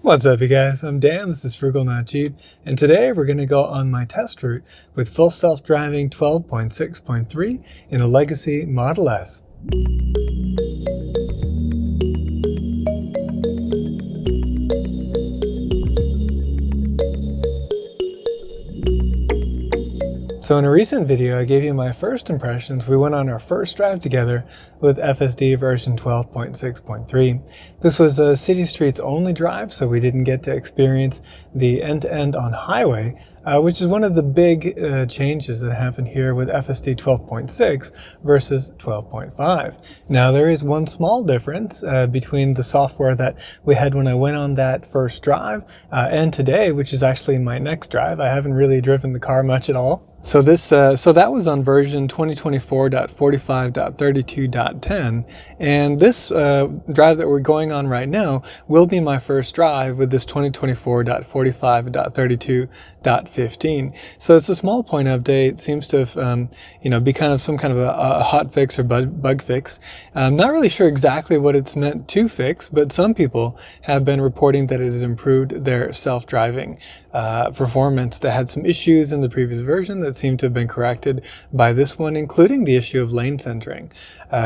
What's up, you guys? I'm Dan, this is Frugal Not Cheap, and today we're going to go on my test route with full self-driving 12.6.3 in a Legacy Model S. So in a recent video, I gave you my first impressions. We went on our first drive together with FSD version 12.6.3. This was a city streets only drive, so we didn't get to experience the end-to-end on highway, which is one of the big changes that happened here with FSD 12.6 versus 12.5. Now there is one small difference between the software that we had when I went on that first drive and today, which is actually my next drive. I haven't really driven the car much at all. So that was on version 2024.45.32.10, and this drive that we're going on right now will be my first drive with this 2024.45.32.15. So it's a small point update. It seems to have be kind of some kind of a hot fix or bug fix. I'm not really sure exactly what it's meant to fix, but some people have been reporting that it has improved their self-driving performance. That had some issues in the previous version that seem to have been corrected by this one, including the issue of lane centering.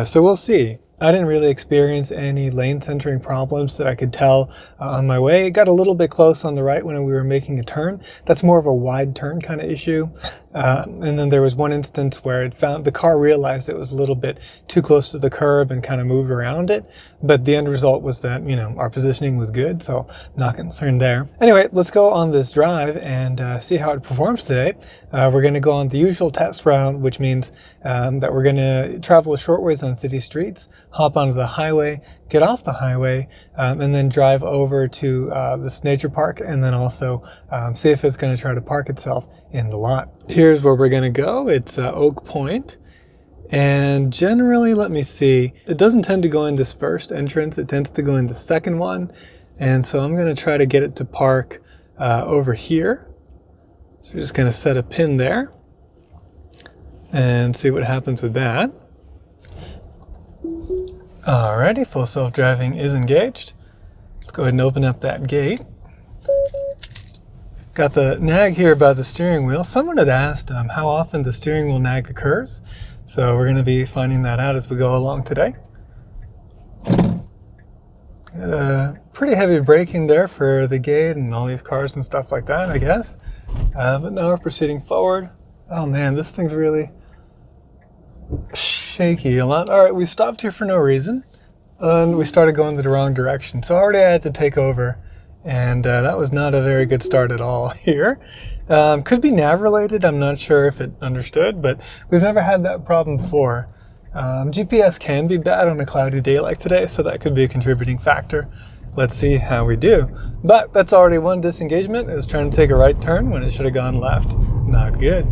So we'll see. I didn't really experience any lane centering problems that I could tell on my way. It got a little bit close on the right when we were making a turn. That's more of a wide turn kind of issue. And then there was one instance where the car realized it was a little bit too close to the curb and kind of moved around it. But the end result was that, our positioning was good, so not concerned there. Anyway, let's go on this drive and see how it performs today. We're going to go on the usual test route, which means that we're going to travel a short ways on city streets, hop onto the highway, get off the highway, and then drive over to this nature park, and then also see if it's going to try to park itself in the lot. Here's where we're going to go. It's Oak Point. And generally, let me see, it doesn't tend to go in this first entrance. It tends to go in the second one. And so I'm going to try to get it to park over here. So we're just going to set a pin there and see what happens with that. Alrighty, full self-driving is engaged. Let's go ahead and open up that gate. Got the nag here about the steering wheel. Someone had asked how often the steering wheel nag occurs. So we're going to be finding that out as we go along today. Pretty heavy braking there for the gate and all these cars and stuff like that, I guess. But now we're proceeding forward. Oh man, this thing's really shaky a lot. All right, we stopped here for no reason, and we started going the wrong direction. So already I had to take over, and that was not a very good start at all here. Could be nav related. I'm not sure if it understood, but we've never had that problem before. GPS can be bad on a cloudy day like today, so that could be a contributing factor. Let's see how we do. But that's already one disengagement. It was trying to take a right turn when it should have gone left. Not good.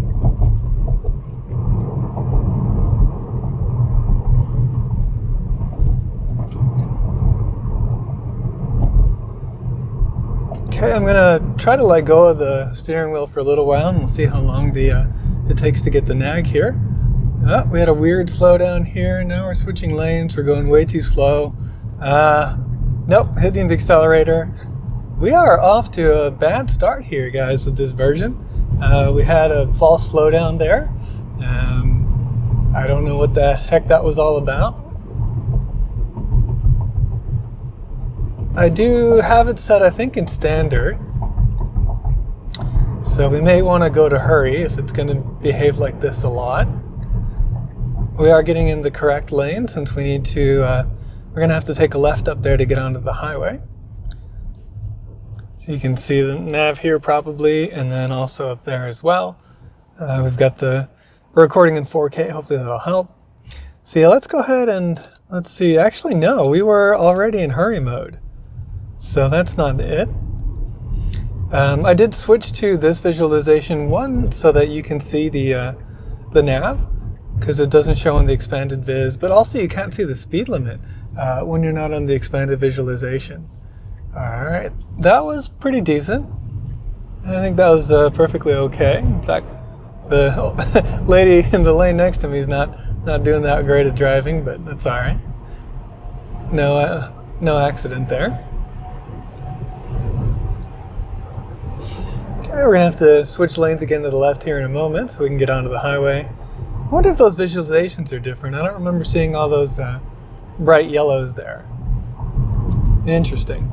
Okay, I'm gonna try to let go of the steering wheel for a little while, and we'll see how long it takes to get the nag here. Oh, we had a weird slowdown here. Now we're switching lanes. We're going way too slow. Nope, hitting the accelerator. We are off to a bad start here, guys, with this version. We had a false slowdown there. I don't know what the heck that was all about. I do have it set, I think, in standard. So we may want to go to hurry if it's going to behave like this a lot. We are getting in the correct lane since we need to, we're going to have to take a left up there to get onto the highway. So you can see the nav here probably, and then also up there as well. We've got we're recording in 4K, hopefully that'll help. So yeah, let's go ahead and, let's see, actually no, we were already in hurry mode. So that's not it. I did switch to this visualization one so that you can see the nav, because it doesn't show on the expanded viz, but also you can't see the speed limit when you're not on the expanded visualization. All right, that was pretty decent. I think that was perfectly okay. In fact, the lady in the lane next to me is not doing that great at driving, but that's all right. No accident there. Okay, we're gonna have to switch lanes again to the left here in a moment so we can get onto the highway. I wonder if those visualizations are different. I don't remember seeing all those bright yellows there. Interesting.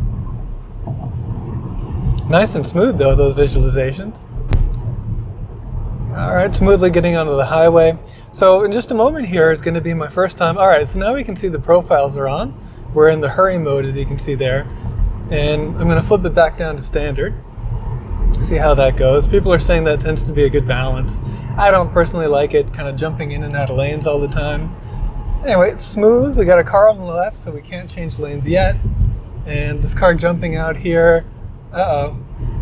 Nice and smooth though, those visualizations. All right, smoothly getting onto the highway. So in just a moment here, it's going to be my first time. All right, so now we can see the profiles are on. We're in the hurry mode, as you can see there. And I'm going to flip it back down to standard. See how that goes. People are saying that tends to be a good balance. I don't personally like it, kind of jumping in and out of lanes all the time. Anyway, it's smooth. We got a car on the left, so we can't change lanes yet. And this car jumping out here. Uh-oh.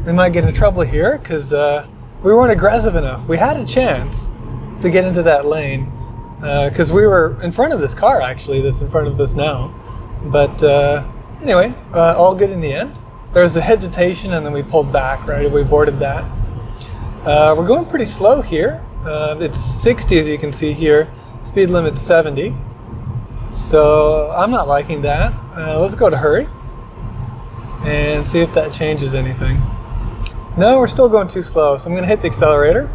We might get in trouble here, because we weren't aggressive enough. We had a chance to get into that lane because we were in front of this car, actually, that's in front of us now. But anyway, all good in the end. There was a hesitation, and then we pulled back, right? We boarded that. We're going pretty slow here. It's 60, as you can see here. Speed limit's 70. So I'm not liking that. Let's go to hurry and see if that changes anything. No, we're still going too slow, so I'm going to hit the accelerator.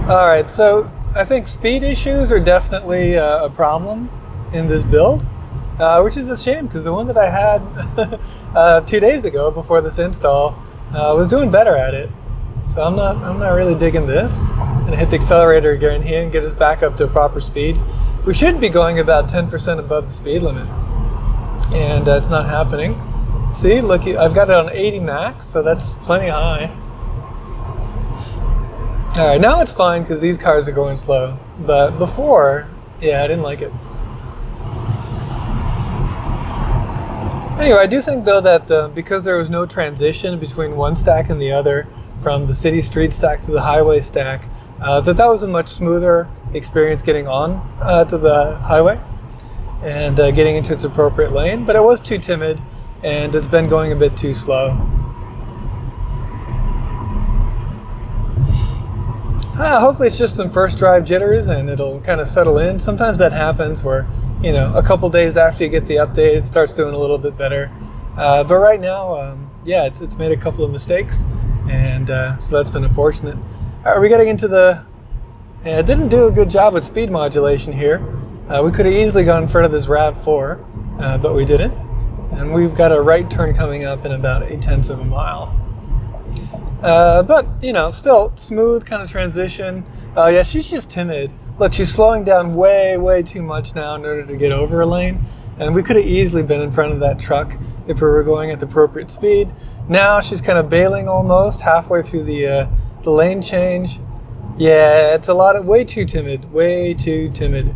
All right, so I think speed issues are definitely a problem in this build, which is a shame because the one that I had 2 days ago before this install was doing better at it. So I'm not really digging this. I'm going to hit the accelerator again here and get us back up to a proper speed. We should be going about 10% above the speed limit, and it's not happening. See, look, I've got it on 80 max, so that's plenty high. All right, now it's fine because these cars are going slow. But before, yeah, I didn't like it. Anyway, I do think, though, that because there was no transition between one stack and the other, from the city street stack to the highway stack, that was a much smoother experience getting on to the highway and getting into its appropriate lane. But it was too timid, and it's been going a bit too slow. Hopefully it's just some first drive jitters and it'll kind of settle in. Sometimes that happens where, you know, a couple days after you get the update, it starts doing a little bit better. But right now, yeah, it's made a couple of mistakes, and so that's been unfortunate. All right, we're getting into the... it didn't do a good job with speed modulation here. We could have easily gone in front of this RAV4, but we didn't. And we've got a right turn coming up in about 0.8 of a mile. But, you know, still smooth kind of transition. Yeah, she's just timid. Look, she's slowing down way too much now in order to get over a lane. And we could have easily been in front of that truck if we were going at the appropriate speed. Now she's kind of bailing almost halfway through the lane change. Yeah, it's way too timid. Way too timid.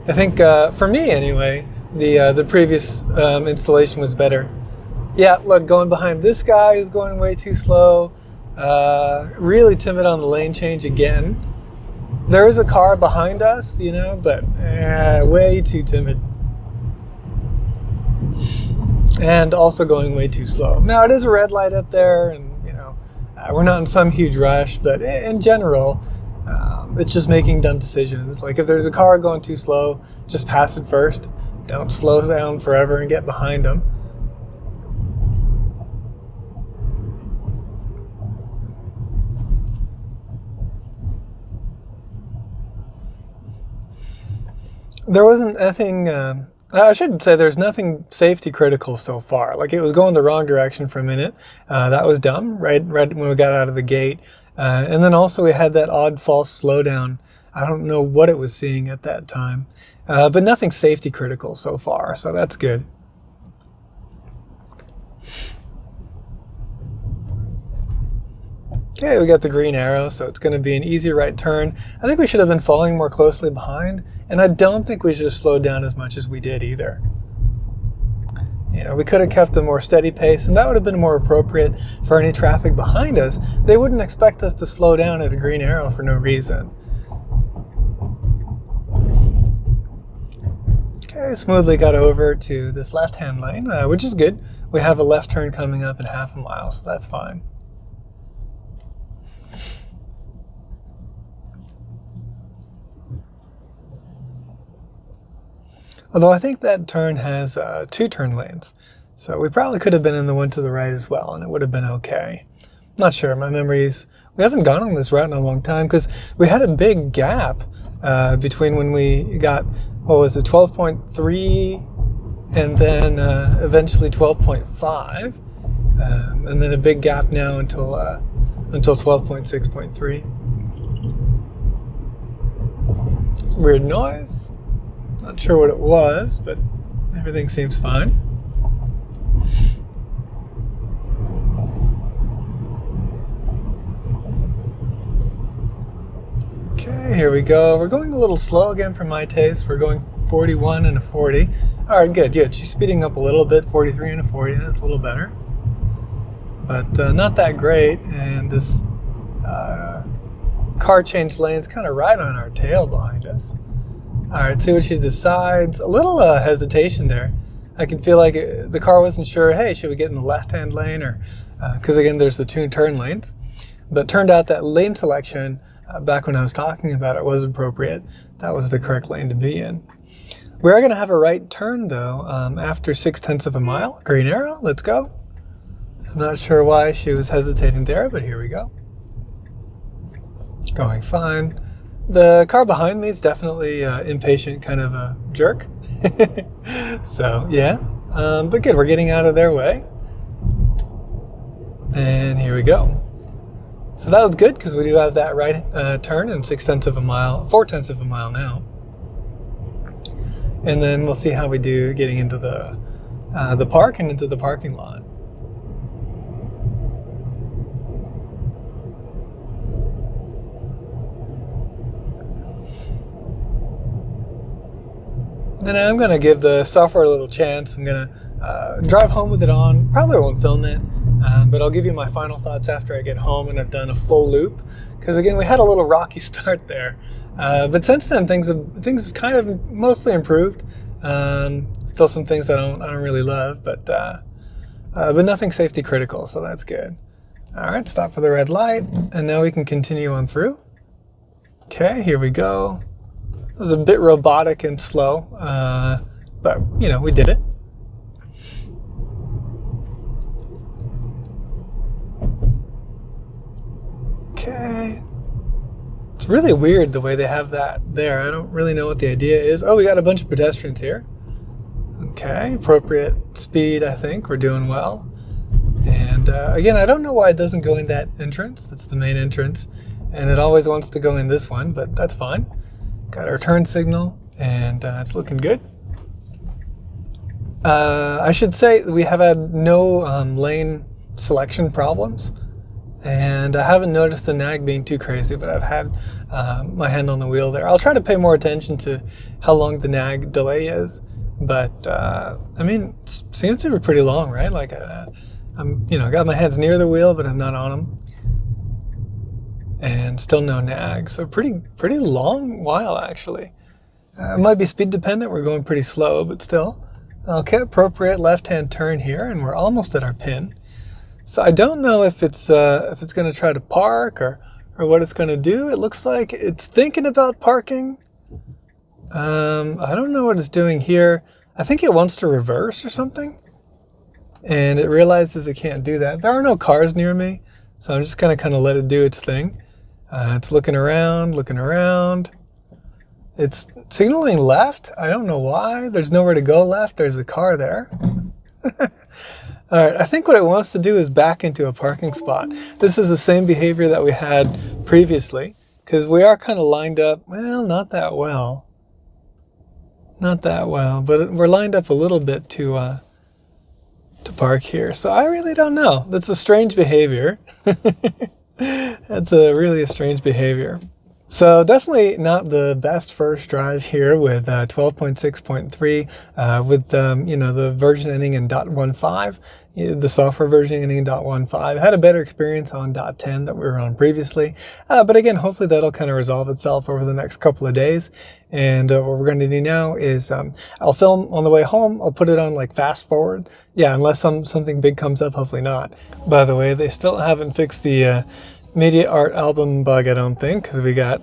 I think, for me anyway, the previous installation was better. Yeah, look, going behind this guy is going way too slow. Really timid on the lane change again. There is a car behind us, you know, but way too timid. And also going way too slow. Now, it is a red light up there, and, you know, we're not in some huge rush, but in general, it's just making dumb decisions. Like, if there's a car going too slow, just pass it first. Don't slow down forever and get behind them. There wasn't anything, I should say there's nothing safety critical so far. Like, it was going the wrong direction for a minute. That was dumb, right when we got out of the gate. And then also we had that odd false slowdown. I don't know what it was seeing at that time. But nothing safety critical so far, so that's good. Okay, we got the green arrow, so it's going to be an easy right turn. I think we should have been following more closely behind, and I don't think we should have slowed down as much as we did either. You know, we could have kept a more steady pace, and that would have been more appropriate for any traffic behind us. They wouldn't expect us to slow down at a green arrow for no reason. Okay, smoothly got over to this left-hand lane, which is good. We have a left turn coming up in half a mile, so that's fine. Although I think that turn has 2 turn lanes. So we probably could have been in the one to the right as well, and it would have been okay. Not sure, my memories. We haven't gone on this route in a long time because we had a big gap between when we got, what was it, 12.3 and then eventually 12.5. And then a big gap now until 12.6.3. It's a weird noise. Not sure what it was, but everything seems fine. Okay, here we go. We're going a little slow again for my taste. We're going 41 and a 40. All right, good. She's speeding up a little bit, 43 and a 40. That's a little better. But not that great. And this car changed lanes kind of right on our tail behind us. All right, see what she decides. A little hesitation there. I can feel like the car wasn't sure, hey, should we get in the left-hand lane? Or because, again, there's the two turn lanes. But it turned out that lane selection, back when I was talking about it, was appropriate. That was the correct lane to be in. We are going to have a right turn, though, after 0.6 of a mile. Green arrow, let's go. I'm not sure why she was hesitating there, but here we go. Going fine. The car behind me is definitely impatient, kind of a jerk. So, yeah. But good, we're getting out of their way. And here we go. So that was good because we do have that right turn in 0.6 of a mile, 0.4 of a mile now. And then we'll see how we do getting into the park and into the parking lot. Then I'm going to give the software a little chance. I'm going to drive home with it on. Probably won't film it, but I'll give you my final thoughts after I get home and I've done a full loop. Because again, we had a little rocky start there. But since then, things have kind of mostly improved. Still some things that I don't really love, but nothing safety critical, so that's good. All right, stop for the red light, and now we can continue on through. Okay, here we go. It was a bit robotic and slow, but we did it. Okay. It's really weird the way they have that there. I don't really know what the idea is. Oh, we got a bunch of pedestrians here. Okay, appropriate speed, I think. We're doing well. And again, I don't know why it doesn't go in that entrance. That's the main entrance. And it always wants to go in this one, but that's fine. Got our turn signal, and it's looking good. I should say we have had no lane selection problems. And I haven't noticed the nag being too crazy, but I've had my hand on the wheel there. I'll try to pay more attention to how long the nag delay is. But, I mean, it seems to be pretty long, right? Like, I'm, got my hands near the wheel, but I'm not on them. And still no nag. So pretty long while, actually. It might be speed dependent. We're going pretty slow, but still. Okay, appropriate left-hand turn here, and we're almost at our pin. So I don't know if it's going to try to park or what it's going to do. It looks like it's thinking about parking. I don't know what it's doing here. I think it wants to reverse or something. And it realizes it can't do that. There are no cars near me, so I'm just going to kind of let it do its thing. It's looking around. It's signaling left. I don't know why. There's nowhere to go left. There's a car there. All right, I think what it wants to do is back into a parking spot. This is the same behavior that we had previously, because we are kind of lined up, well, not that well, but we're lined up a little bit to park here. So I really don't know. That's a strange behavior. That's really a strange behavior. So definitely not the best first drive here with 12.6.3 with the version ending in .15, the software version ending in .15. I had a better experience on .10 that we were on previously, but again, hopefully that'll kind of resolve itself over the next couple of days. And what we're going to do now is I'll film on the way home. I'll put it on like fast forward. Yeah, unless something big comes up, hopefully not. By the way, they still haven't fixed the media art album bug, I don't think, because we got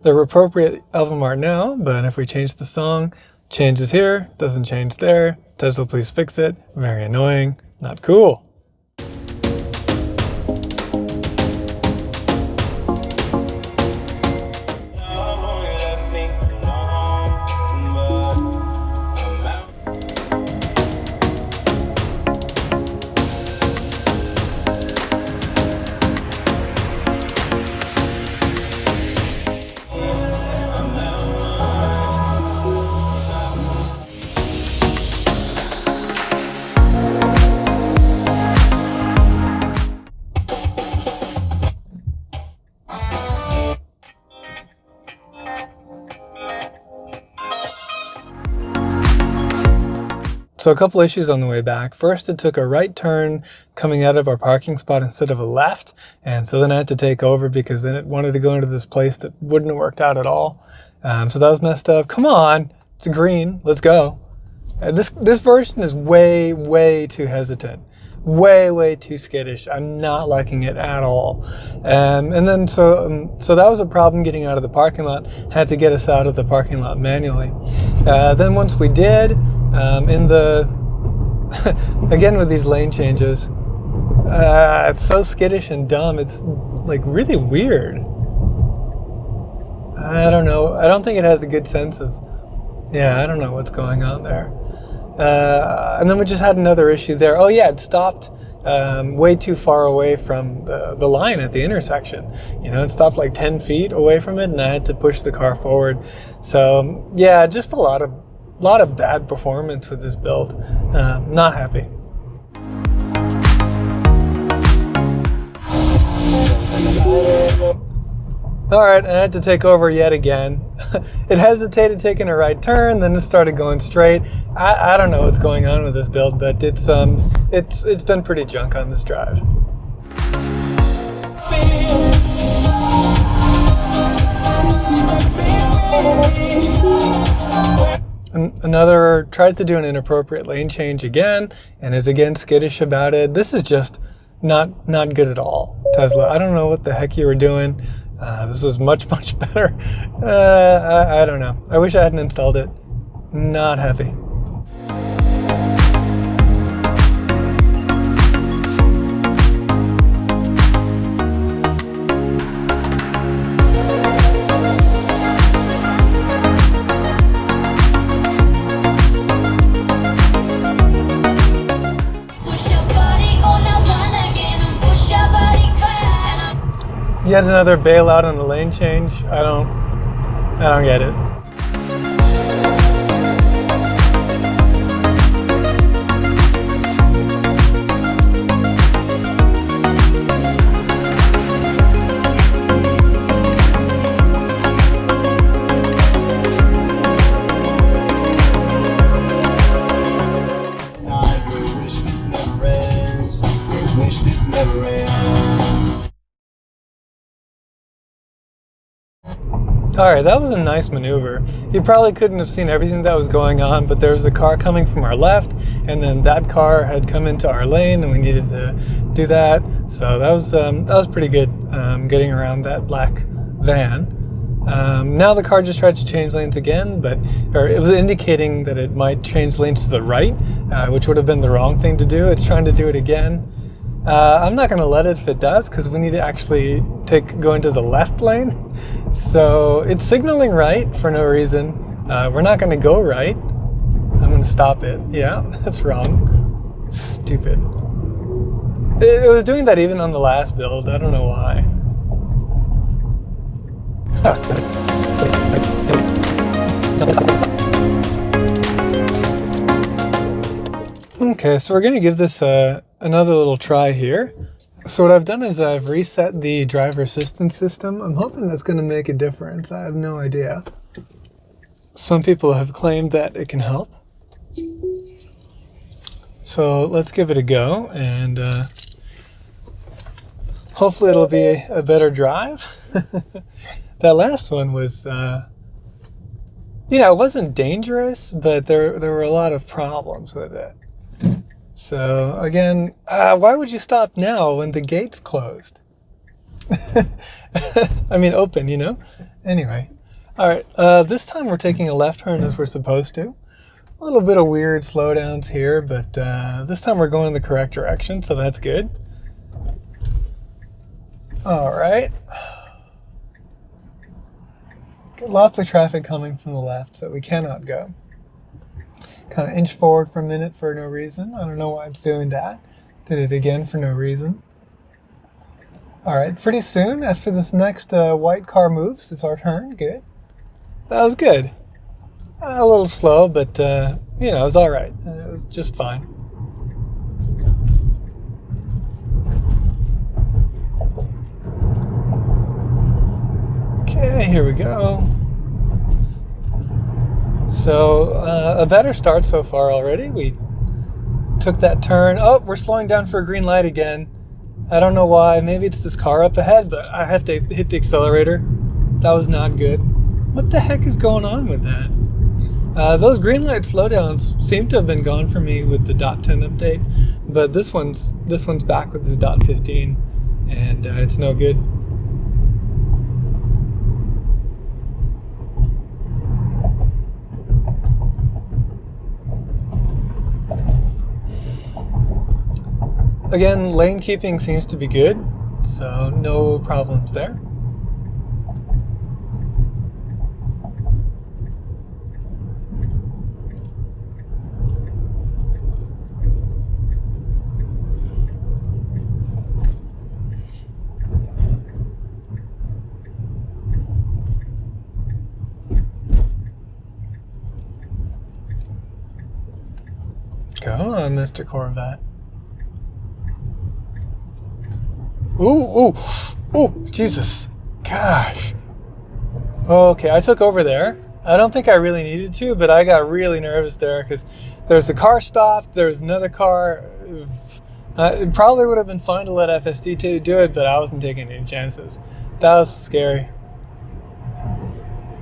the appropriate album art now, but if we change the song, Changes here, doesn't change there. Tesla, please fix it. Very annoying. Not cool. So a couple issues on the way back. First, it took a right turn coming out of our parking spot instead of a left. And so then I had to take over because then it wanted to go into this place that wouldn't have worked out at all. So that was messed up. Come on, it's green, let's go. This version is way too hesitant. Way too skittish. I'm not liking it at all. And then so that was a problem getting out of the parking lot. Had to get us out of the parking lot manually. Then once we did, in the again with these lane changes, it's so skittish and dumb. It's like really weird. I don't know. I don't think it has a good sense of. Yeah, I don't know what's going on there. And then we just had another issue there. Oh yeah, it stopped way too far away from the line at the intersection. You know, it stopped like 10 feet away from it, and I had to push the car forward. So yeah, just a lot of bad performance with this build. Not happy. All right, I had to take over yet again. It hesitated taking a right turn, then it started going straight. I don't know what's going on with this build, but it's been pretty junk on this drive. Another tried to do an inappropriate lane change again, and is again skittish about it. This is just not good at all, Tesla. I don't know what the heck you were doing. This was much better. I don't know. I wish I hadn't installed it. Not happy. Yet another bailout on the lane change. I don't get it. Alright, that was a nice maneuver. You probably couldn't have seen everything that was going on, but there was a car coming from our left, and then that car had come into our lane, and we needed to do that. So that was pretty good, getting around that black van. Now the car just tried to change lanes again, or it was indicating that it might change lanes to the right, which would have been the wrong thing to do. It's trying to do it again. I'm not going to let it if it does, because we need to actually go into the left lane. So it's signaling right for no reason. We're not going to go right. I'm going to stop it. Yeah, that's wrong. Stupid. It was doing that even on the last build. I don't know why. Okay, so we're going to give this another little try here. So what I've done is I've reset the driver assistance system. I'm hoping that's going to make a difference. I have no idea. Some people have claimed that it can help. So let's give it a go, and hopefully it'll be a better drive. That last one was, it wasn't dangerous, but there were a lot of problems with it. So again, why would you stop now when the gate's closed? I mean, open, Anyway, All right, this time we're taking a left turn as we're supposed to. A little bit of weird slowdowns here, but this time we're going in the correct direction, so that's good. All right. Got lots of traffic coming from the left, so we cannot go. Kind of inch forward for a minute for no reason. I don't know why it's doing that. Did it again for no reason. All right, pretty soon after this next white car moves, it's our turn. Good. That was good. A little slow, but you know, it was all right. It was just fine. Okay, here we go. So a better start so far already. We took that turn. Oh, we're slowing down for a green light again. I don't know why. Maybe it's this car up ahead, but I have to hit the accelerator. That was not good. What the heck is going on with that? Those green light slowdowns seem to have been gone for me with the .10 update, but this one's back with this .15, and it's no good. Again, lane keeping seems to be good, so no problems there. Come on, Mr. Corvette. Ooh, Jesus. Gosh. Okay, I took over there. I don't think I really needed to, but I got really nervous there because there's a car stopped, there's another car. It probably would have been fine to let FSD do it, but I wasn't taking any chances. That was scary.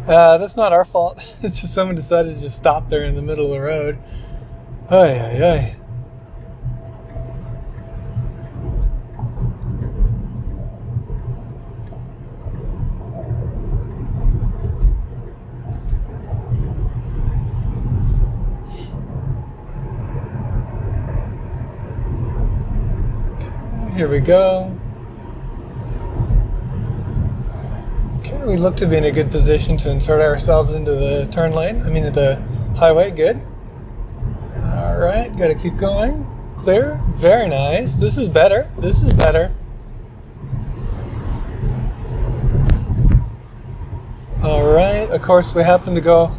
That's not our fault. It's just someone decided to just stop there in the middle of the road. Ay, ay, ay. Here we go. Okay, we look to be in a good position to insert ourselves into the turn lane. The highway. Good. All right, got to keep going. Clear. Very nice. This is better. This is better. All right. Of course, we happen to go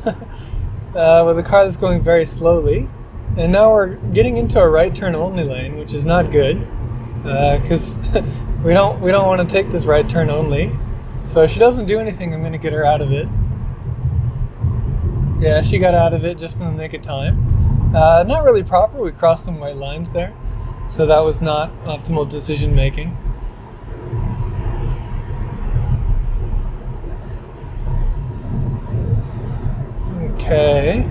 with a car that's going very slowly, and now we're getting into a right turn only lane, which is not good. Because we don't want to take this right turn only. So if she doesn't do anything, I'm going to get her out of it. Yeah, she got out of it just in the nick of time. Not really proper. We crossed some white lines there, so that was not optimal decision making. Okay,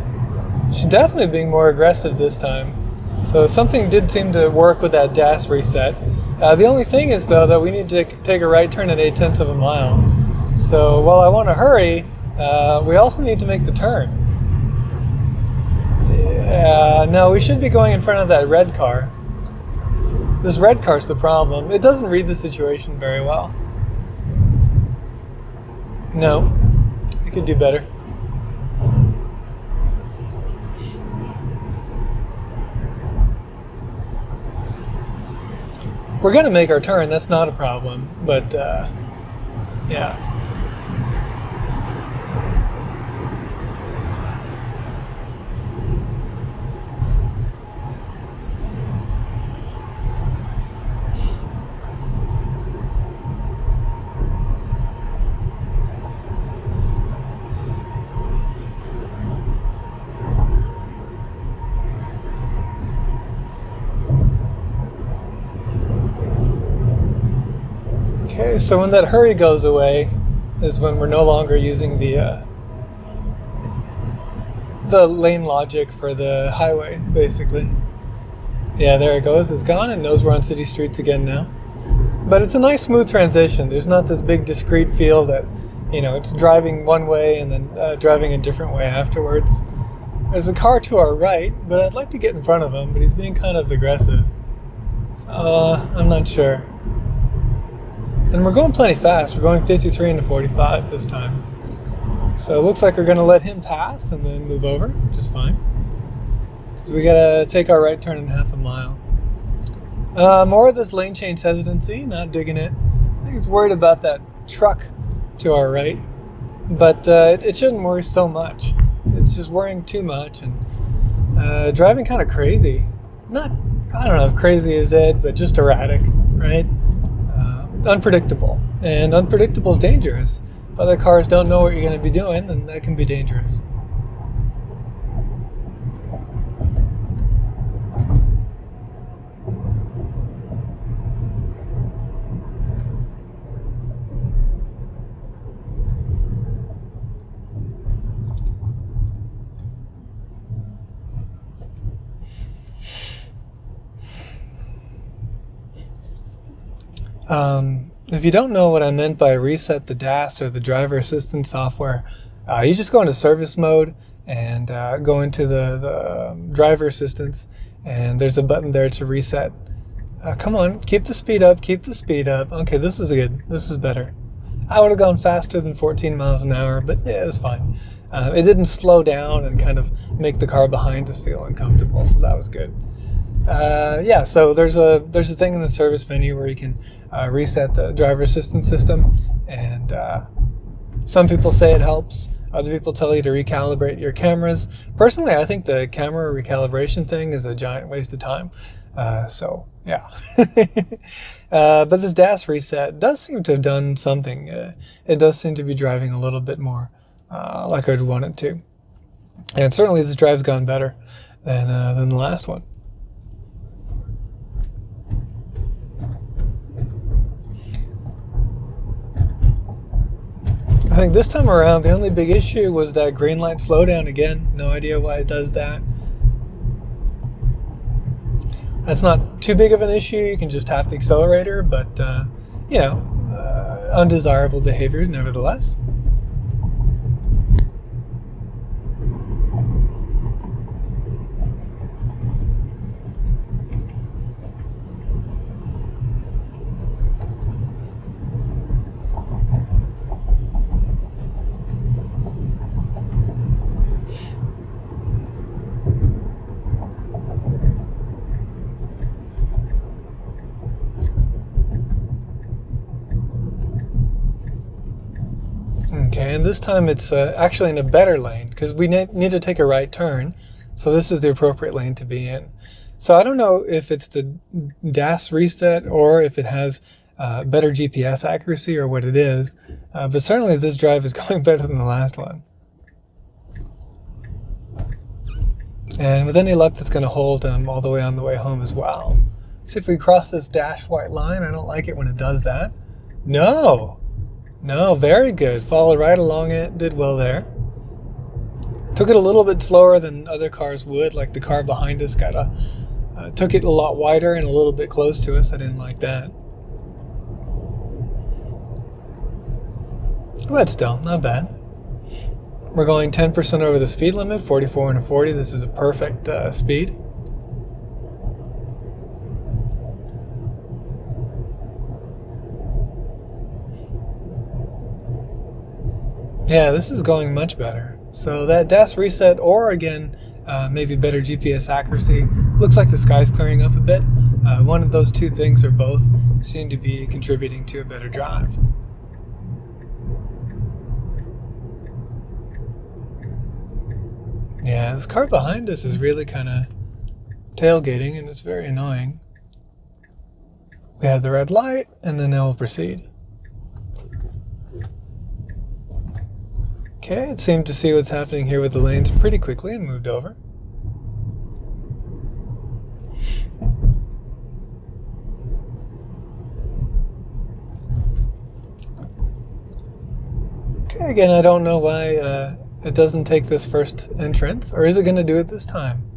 she's definitely being more aggressive this time. So something did seem to work with that DAS reset. The only thing is, though, that we need to take a right turn at 0.8 of a mile. So while I want to hurry, we also need to make the turn. Yeah, no, we should be going in front of that red car. This red car's the problem. It doesn't read the situation very well. No, it could do better. We're going to make our turn, that's not a problem, but yeah. Okay, so when that hurry goes away is when we're no longer using the lane logic for the highway, basically. Yeah, there it goes. It's gone. It knows we're on city streets again now. But it's a nice smooth transition. There's not this big discrete feel that, it's driving one way and then driving a different way afterwards. There's a car to our right, but I'd like to get in front of him, but he's being kind of aggressive. So, I'm not sure. And we're going plenty fast. We're going 53 into 45 this time. So it looks like we're going to let him pass and then move over, which is fine. Because we got to take our right turn in half a mile. More of this lane change hesitancy, not digging it. I think it's worried about that truck to our right. But it shouldn't worry so much. It's just worrying too much and driving kind of crazy. I don't know if crazy is it, but just erratic, right? Unpredictable. And unpredictable is dangerous. If other cars don't know what you're going to be doing, then that can be dangerous. If you don't know what I meant by reset the DAS or the driver assistance software, you just go into service mode and go into the driver assistance, and there's a button there to reset. Come on, keep the speed up, keep the speed up. Okay, this is good. This is better. I would have gone faster than 14 miles an hour, but yeah, it's fine. It didn't slow down and kind of make the car behind us feel uncomfortable, so that was good. So there's a thing in the service menu where you can reset the driver assistance system, and some people say it helps. Other people tell you to recalibrate your cameras. Personally, I think the camera recalibration thing is a giant waste of time. But this DAS reset does seem to have done something. It does seem to be driving a little bit more like I'd want it to. And certainly this drive's gone better than the last one. I think this time around, the only big issue was that green light slowdown again. No idea why it does that. That's not too big of an issue. You can just tap the accelerator, but, undesirable behavior nevertheless. Okay, and this time it's actually in a better lane because we need to take a right turn. So this is the appropriate lane to be in. So I don't know if it's the DAS reset or if it has better GPS accuracy or what it is. But certainly this drive is going better than the last one. And with any luck, that's going to hold all the way on the way home as well. See if we cross this dashed white line. I don't like it when it does that. No, very good. Followed right along it. Did well there. Took it a little bit slower than other cars would. Like the car behind us took it a lot wider and a little bit close to us. I didn't like that. But still, not bad. We're going 10% over the speed limit, 44 into 40. This is a perfect speed. Yeah, this is going much better. So that DAS reset, or again, maybe better GPS accuracy. Looks like the sky's clearing up a bit. One of those two things or both seem to be contributing to a better drive. Yeah, this car behind us is really kind of tailgating, and it's very annoying. We had the red light, and then now we'll proceed. Okay, it seemed to see what's happening here with the lanes pretty quickly and moved over. Okay, again, I don't know why it doesn't take this first entrance, or is it going to do it this time?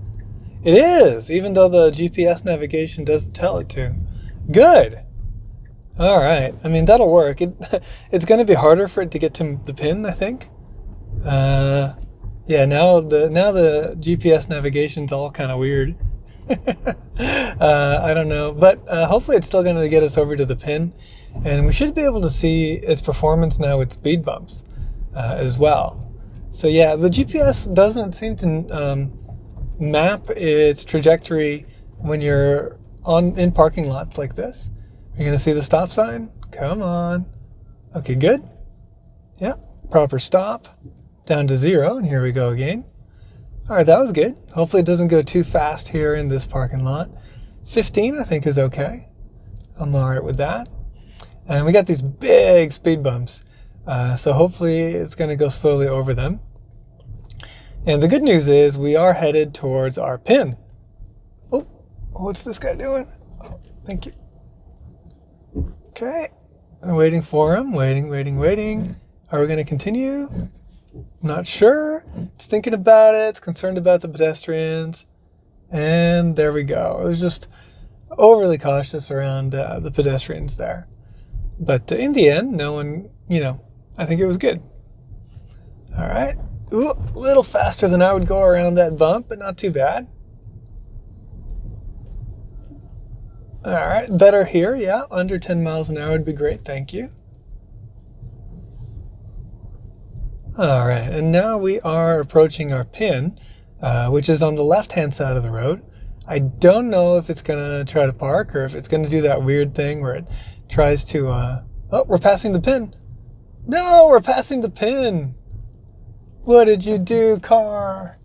It is, even though the GPS navigation doesn't tell it to. Good. All right. I mean, that'll work. It's going to be harder for it to get to the pin, I think. Yeah. Now the GPS navigation's all kind of weird. I don't know, but hopefully it's still going to get us over to the pin, and we should be able to see its performance now with speed bumps as well. So yeah, the GPS doesn't seem to map its trajectory when you're in parking lots like this. You're going to see the stop sign. Come on. Okay, good. Yeah, proper stop. Down to 0, and here we go again. All right, that was good. Hopefully it doesn't go too fast here in this parking lot. 15, I think, is okay. I'm all right with that. And we got these big speed bumps, so hopefully it's going to go slowly over them. And the good news is we are headed towards our pin. Oh, what's this guy doing? Oh, thank you. Okay, I'm waiting for him. Waiting. Are we going to continue? Not sure. It's thinking about it. It's concerned about the pedestrians. And there we go. It was just overly cautious around the pedestrians there. But in the end, no one, I think it was good. All right. Ooh, a little faster than I would go around that bump, but not too bad. All right. Better here. Yeah. Under 10 miles an hour would be great. Thank you. All right, and now we are approaching our pin, which is on the left-hand side of the road. I don't know if it's going to try to park or if it's going to do that weird thing where it tries to... Oh, we're passing the pin. No, we're passing the pin. What did you do, car?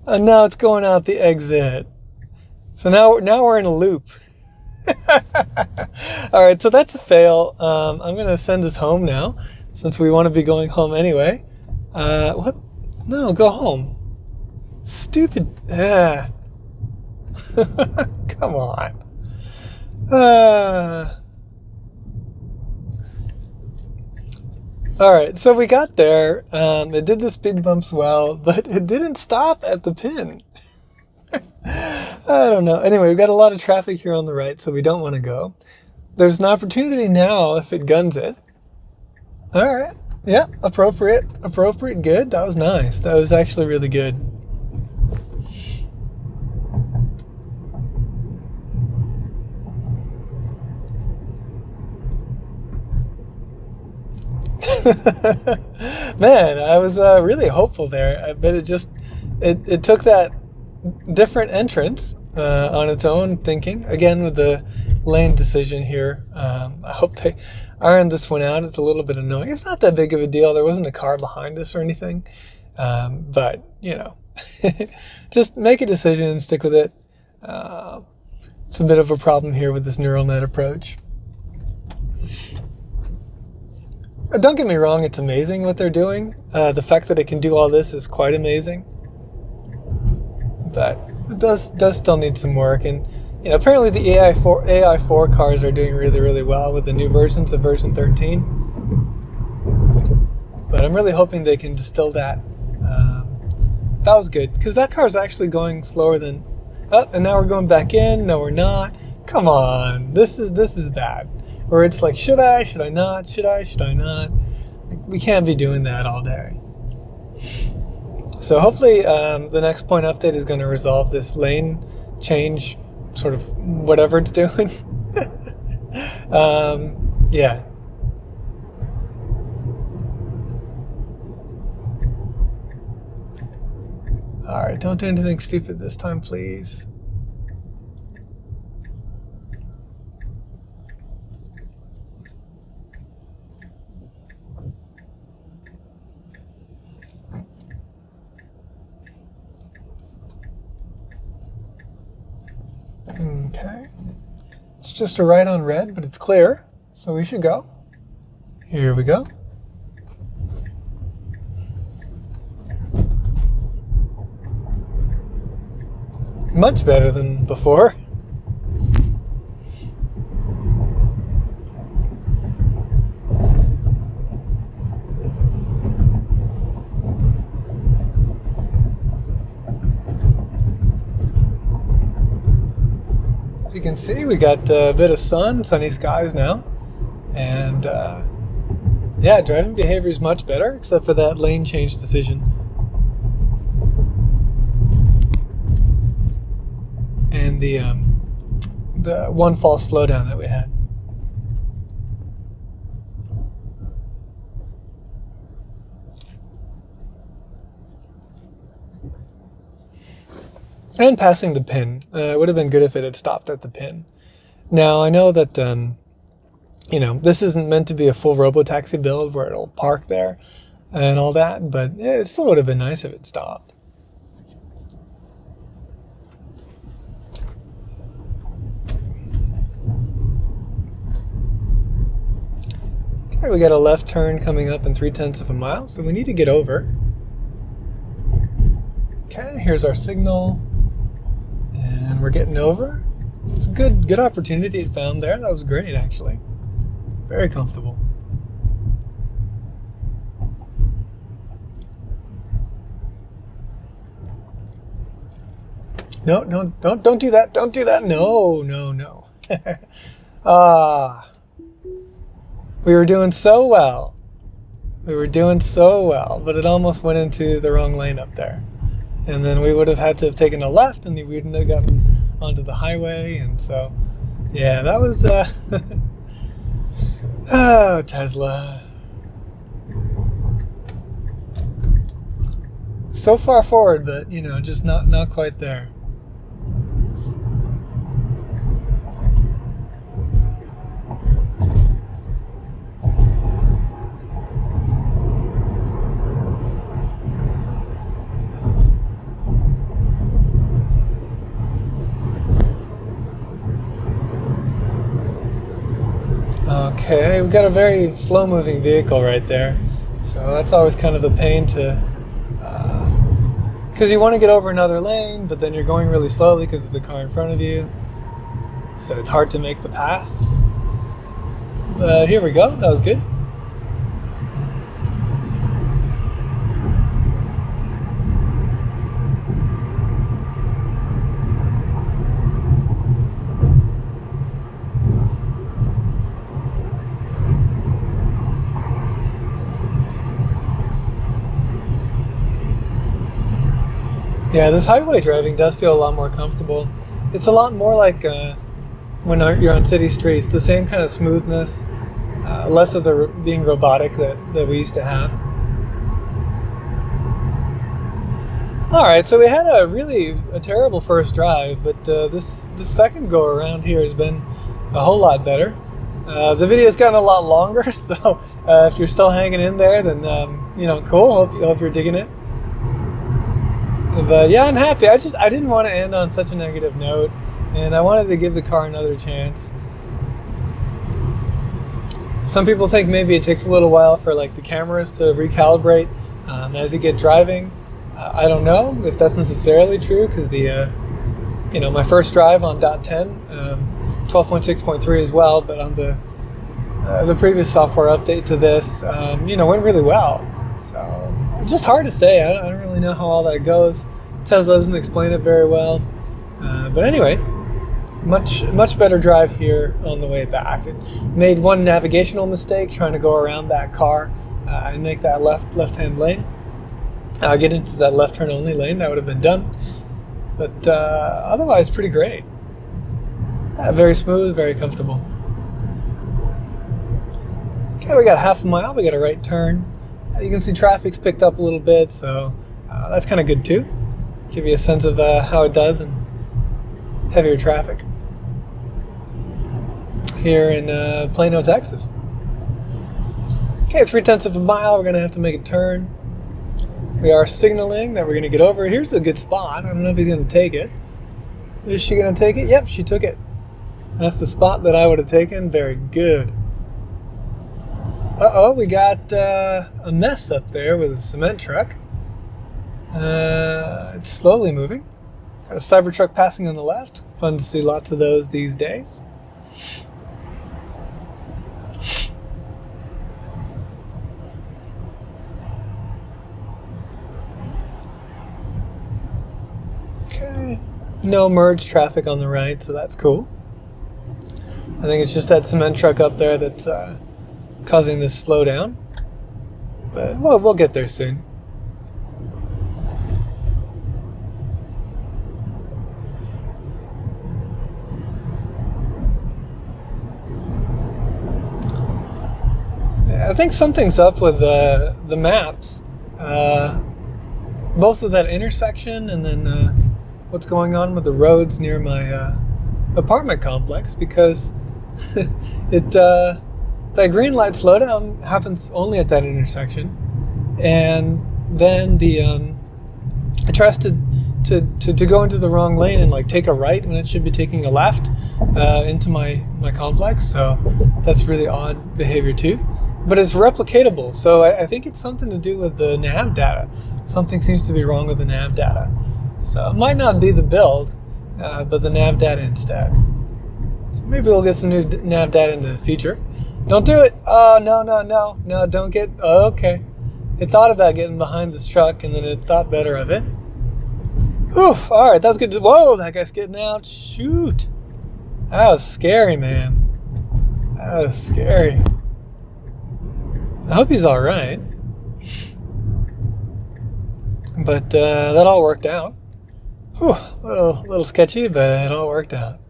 And now it's going out the exit. So now we're in a loop. All right, so that's a fail. I'm going to send us home now since we want to be going home anyway. What? No, go home. Stupid. Come on. All right, so we got there. It did the speed bumps well, but it didn't stop at the pin. I don't know. Anyway, we've got a lot of traffic here on the right, so we don't want to go. There's an opportunity now if it guns it. All right. Yeah, appropriate, good. That was nice. That was actually really good. Man, I was really hopeful there, but it took that different entrance on its own thinking. Again, with the lane decision here, I hope they iron this one out. It's a little bit annoying. It's not that big of a deal. There wasn't a car behind us or anything. But, just make a decision and stick with it. It's a bit of a problem here with this neural net approach. Don't get me wrong, it's amazing what they're doing. The fact that it can do all this is quite amazing. But it does still need some work. And apparently the AI4 cars are doing really, really well with the new versions of version 13. But I'm really hoping they can distill that. That was good, because that car is actually going slower than... Oh, and now we're going back in. No, we're not. Come on. This is bad. Where it's like, should I not? Should I not? We can't be doing that all day. So hopefully the next point update is going to resolve this lane change, sort of whatever it's doing. Yeah. All right, don't do anything stupid this time, please. Okay. It's just a right on red, but it's clear, so we should go. Here we go. Much better than before. As you can see, we got a bit of sunny skies now. And yeah, driving behavior is much better, except for that lane change decision. And the one false slowdown that we had. And passing the pin. It would have been good if it had stopped at the pin. Now, I know that, this isn't meant to be a full robotaxi build where it'll park there and all that, but it still would have been nice if it stopped. Okay, we got a left turn coming up in 3/10 of a mile, so we need to get over. Okay, here's our signal. And we're getting over. It's a good opportunity it found there. That was great, actually. Very comfortable. No, don't do that. Don't do that. No. We were doing so well. But it almost went into the wrong lane up there. And then we would have had to have taken a left, and we wouldn't have gotten onto the highway. And so, yeah, that was oh, Tesla. So far forward, but just not quite there. Okay, we've got a very slow-moving vehicle right there, so that's always kind of a pain to, because you want to get over another lane, but then you're going really slowly because of the car in front of you, so it's hard to make the pass. But here we go, that was good. Yeah, this highway driving does feel a lot more comfortable. It's a lot more like when you're on city streets, the same kind of smoothness, less of the being robotic that we used to have. All right, so we had a terrible first drive, but this second go around here has been a whole lot better. The video's gotten a lot longer, so if you're still hanging in there, then cool. Hope you're digging it. But yeah, I'm happy. I didn't want to end on such a negative note, and I wanted to give the car another chance. Some people think maybe it takes a little while for the cameras to recalibrate as you get driving. I don't know if that's necessarily true, because my first drive on .10, 12.6.3 as well, but on the previous software update to this, went really well. So just hard to say. I don't really know how all that goes. Tesla doesn't explain it very well. But anyway, much better drive here on the way back. It made one navigational mistake trying to go around that car and make that left-hand lane. Get into that left turn only lane. That would have been done. But otherwise, pretty great. Very smooth, very comfortable. Okay, we got half a mile. We got a right turn. You can see traffic's picked up a little bit, so that's kind of good too. Give you a sense of how it does in heavier traffic. Here in Plano, Texas. Okay, 3/10 of a mile. We're going to have to make a turn. We are signaling that we're going to get over. Here's a good spot. I don't know if he's going to take it. Is she going to take it? Yep, she took it. That's the spot that I would have taken. Very good. Uh-oh, we got a mess up there with a cement truck. It's slowly moving. Got a Cybertruck passing on the left. Fun to see lots of those these days. Okay. No merge traffic on the right, so that's cool. I think it's just that cement truck up there that's causing this slowdown. But we'll get there soon. I think something's up with the maps, both of that intersection and then what's going on with the roads near my apartment complex, because that green light slowdown happens only at that intersection, and then it tries to go into the wrong lane and like take a right when it should be taking a left into my complex. So that's really odd behavior too. But it's replicatable, so I think it's something to do with the nav data. Something seems to be wrong with the nav data. So it might not be the build, but the nav data instead. So maybe we'll get some new nav data in the future. Don't do it! Oh, no, don't get... Oh, okay. It thought about getting behind this truck, and then it thought better of it. Whew, alright, that's good. Whoa, that guy's getting out. Shoot! That was scary, man. That was scary. I hope he's all right. But that all worked out. Whew, a little sketchy, but it all worked out.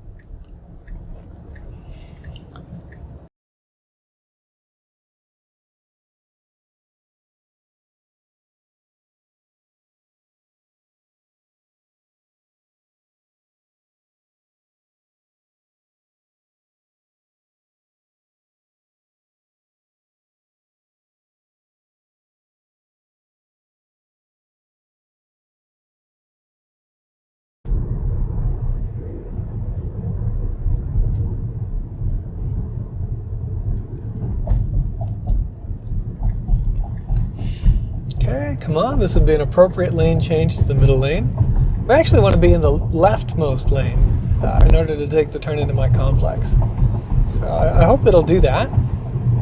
Okay, come on, this would be an appropriate lane change to the middle lane. We actually want to be in the leftmost lane in order to take the turn into my complex. So I hope it'll do that.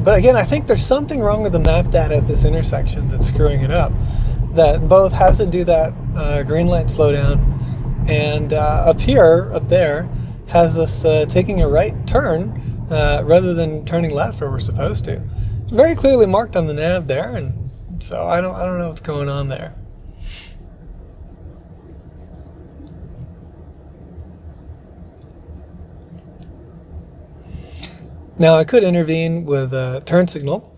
But again, I think there's something wrong with the map data at this intersection that's screwing it up. That both has to do that green light slowdown, and up there, has us taking a right turn rather than turning left where we're supposed to. It's very clearly marked on the nav there, and so I don't know what's going on there. Now I could intervene with a turn signal,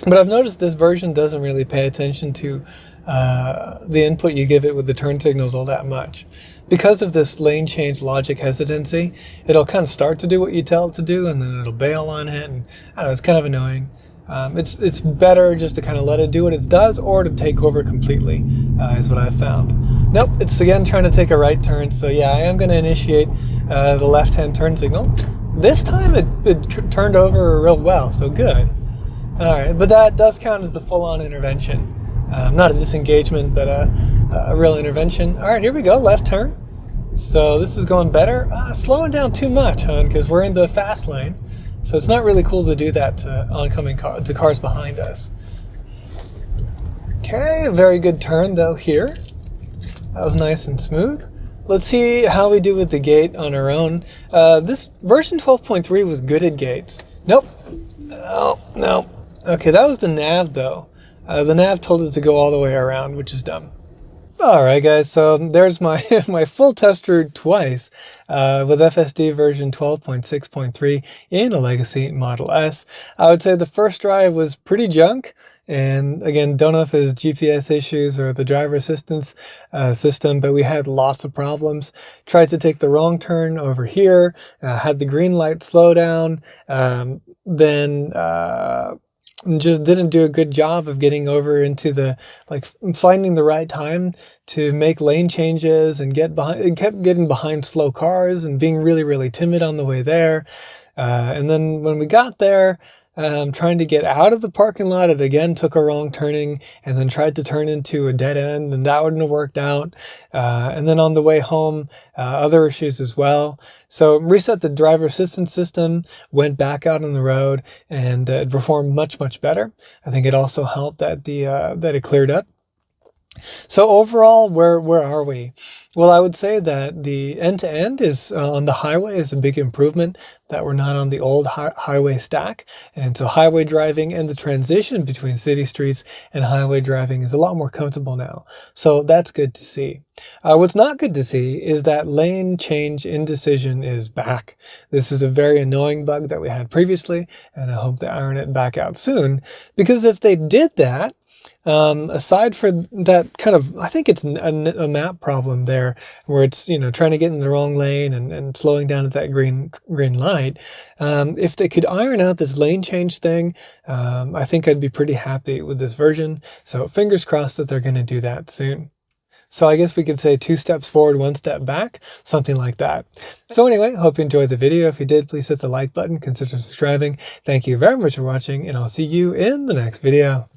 but I've noticed this version doesn't really pay attention to the input you give it with the turn signals all that much. Because of this lane change logic hesitancy, it'll kind of start to do what you tell it to do, and then it'll bail on it, and I don't know, it's kind of annoying. It's better just to kind of let it do what it does, or to take over completely, is what I've found. Nope, it's again trying to take a right turn, so yeah, I am going to initiate the left-hand turn signal. This time it turned over real well, so good. Alright, but that does count as the full-on intervention. Not a disengagement, but a real intervention. Alright, here we go, left turn. So this is going better. Slowing down too much, hon, because we're in the fast lane. So it's not really cool to do that to oncoming to cars behind us. Okay, a very good turn though here. That was nice and smooth. Let's see how we do with the gate on our own. This version 12.3 was good at gates. Nope. No. Okay, that was the nav though. The nav told it to go all the way around, which is dumb. Alright guys, so there's my my full test route twice with FSD version 12.6.3 in a Legacy Model S. I would say the first drive was pretty junk, and again, don't know if it was GPS issues or the driver assistance system, but we had lots of problems. Tried to take the wrong turn over here, had the green light slow down, then just didn't do a good job of getting over into the, like, finding the right time to make lane changes and get behind, and kept getting behind slow cars and being really, really timid on the way there. And then when we got there, trying to get out of the parking lot, it again took a wrong turning and then tried to turn into a dead end, and that wouldn't have worked out. And then on the way home, other issues as well. So reset the driver assistance system, went back out on the road, and it performed much, much better. I think it also helped that that it cleared up. So overall, where are we? Well, I would say that the end-to-end is on the highway is a big improvement, that we're not on the old highway stack. And so highway driving and the transition between city streets and highway driving is a lot more comfortable now. So that's good to see. What's not good to see is that lane change indecision is back. This is a very annoying bug that we had previously, and I hope they iron it back out soon, because if they did that, aside for that kind of, I think it's a map problem there where it's, trying to get in the wrong lane and slowing down at that green light. If they could iron out this lane change thing, I think I'd be pretty happy with this version. So fingers crossed that they're going to do that soon. So I guess we could say 2 steps forward, 1 step back, something like that. So anyway, hope you enjoyed the video. If you did, please hit the like button, consider subscribing. Thank you very much for watching, and I'll see you in the next video.